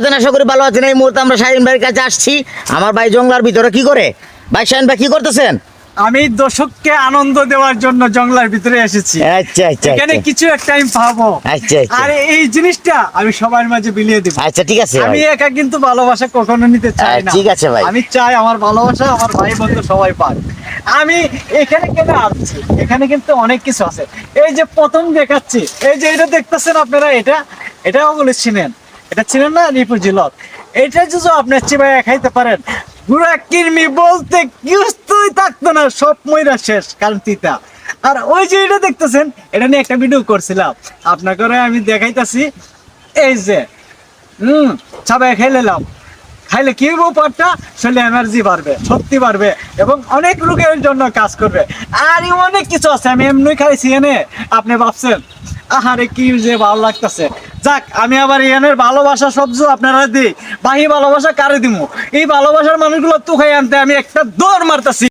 আছেন? আশা করি ভালো আছেন। এই মুহূর্তে আমরা শাহিন ভাইয়ের কাছে আসছি। আমার ভাই জঙ্গলার ভিতরে কি করে? ভাই শাহিন ভাই কি করতেছেন? আমি দর্শককে আনন্দ দেওয়ার জন্য জঙ্গলার ভিতরে এসেছি। আচ্ছা আচ্ছা এখানে আচ্ছা। কিছু একটা আমি পাবো। আচ্ছা আচ্ছা। আর এই জিনিসটা আমি সবার মাঝে বিলিয়ে দেব। আচ্ছা ঠিক আছে আমি ভাই। একা কিন্তু ভালোবাসা কখনো নিতে চাই না। ঠিক আছে ভাই। আমি চাই আমার ভালোবাসা আমার ভাই বন্ধু সবাই পায়। আমি এখানে কেন আসছি? এখানে কিন্তু অনেক কিছু আছে। এই যে প্রথম দেখাচ্ছি, এই যে এটা দেখতেছেন আপনারা, এটাও বলেছিলেন, এটা ছিলেন না রিপু জিলত। এটা যদি আপনার চিবাই খাইতে পারেন, গুড়া কিরমি বলতে কিছুই থাকতো না, সব মইরা শেষ, কারণ তিতা। আর ওই যে এটা দেখতেছেন, এটা নিয়ে একটা ভিডিও করছিলাম আপনাকে, আমি দেখাইতাছি। এই যে সবাই খাইলাম, খাইলে কি হবো? পাটটা শরীরে এনার্জি বাড়বে, শক্তি বাড়বে এবং অনেক রোগের জন্য কাজ করবে। আর অনেক কিছু আছে, আমি এমনি খাইছি এনে। আপনি ভাবছেন আহারে কি যে ভালো লাগতেছে। যাক, আমি আবার এনের ভালোবাসা সবজ আপনারা দিই। বাহি ভালোবাসা কারে দিমু? এই ভালোবাসার মানুষগুলো তো খাই আনতে আমি একটা দৌড় মারতাছি।